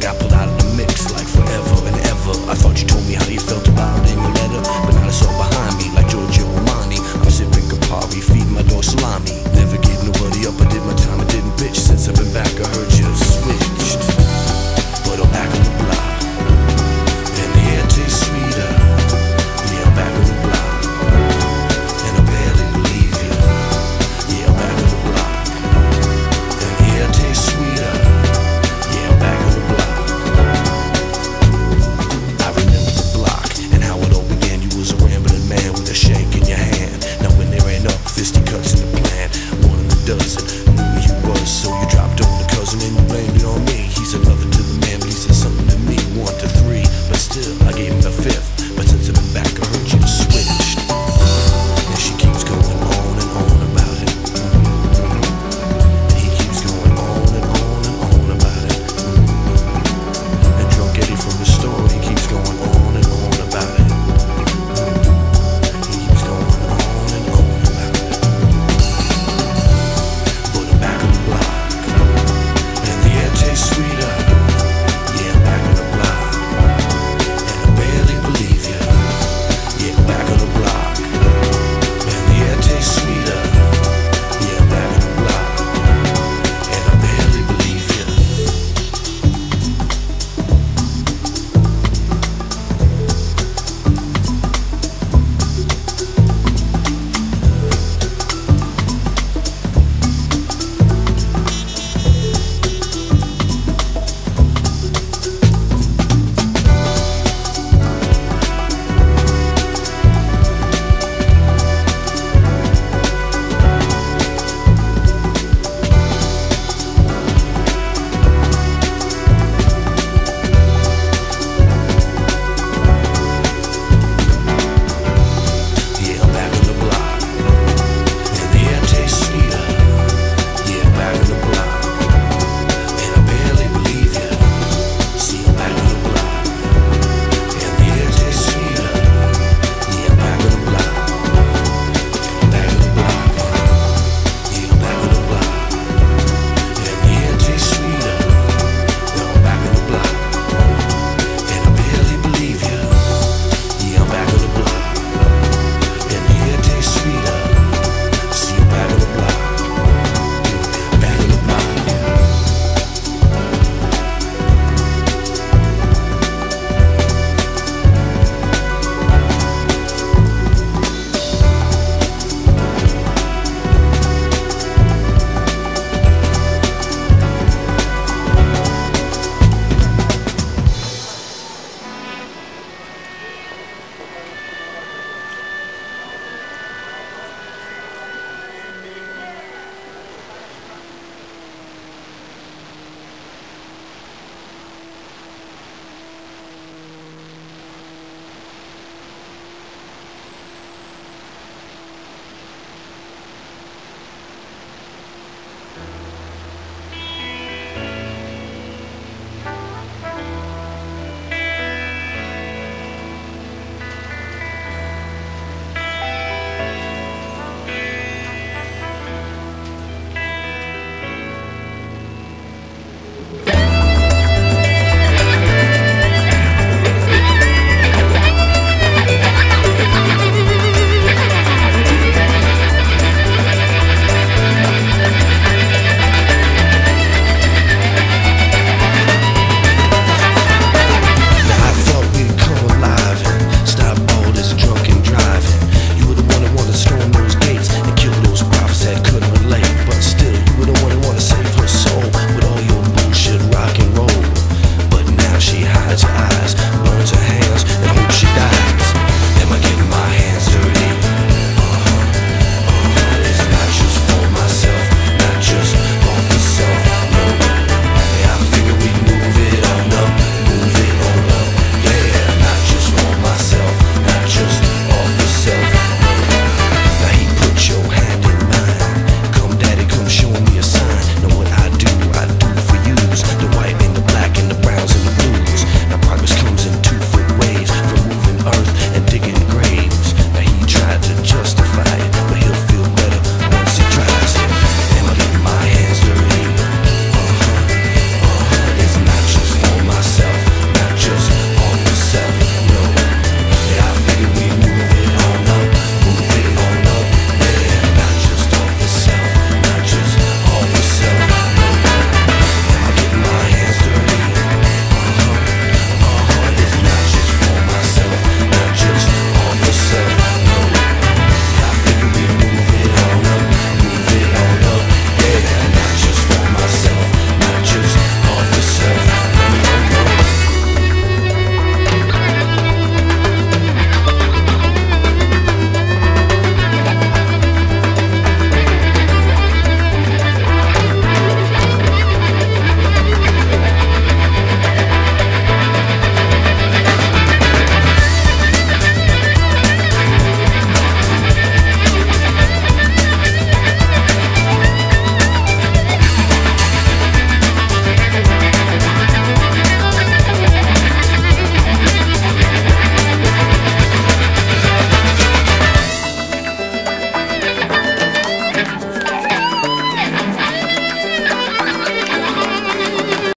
got pulled out of the mix like forever and ever. I thought you told me how you felt about it in your letter, but now it's all behind me like Giorgio Armani. I'm sipping Campari, feeding my dog salami. Never gave nobody up, I did my time, I didn't bitch. Since I've been back, I heard you switched, but I'm back on the block, and the air tastes sweeter. Yeah, I'm back on the block, and I barely believe you. Yeah, I'm back on the block, and the air tastes sweeter. Yeah, I'm back on the block. I remember the block and how it all began. You was a rambling man with a shank in your hand. Now when there ain't up, fisticuffs in the plan. One in a dozen knew who you was, so you dropped on the cousin and you blamed it on me. He said nothing to the man, but he said something to me. 1 to 3, but still I gave him the 5th. But since I've been back, I heard you switched, and she keeps going on and on about it. And he keeps going on and on and on about it. And drunk Eddie from the store, he keeps going on and on about it. He keeps going on and on about it. But I'm back on the block, and the air tastes sweeter. Yeah, I'm back on the block, and I barely believe you. Yeah, I'm back on the block, and the air tastes sweeter. Yeah, I'm back on the block, and I barely believe you. Yeah, I'm back on the block, and the air tastes sweeter. Yeah, I'm back on the block, and I barely believe ya. See, I'm back on the block, and the air tastes sweeter. Yeah, I'm back on the block, and I'm back on the block. Yeah, I'm back on the block, and the air tastes sweeter. Yeah, I'm back on the block, and I barely believe ya. Yeah, I'm back on the block, and the air tastes sweeter. See, I'm back on the block, back on the block.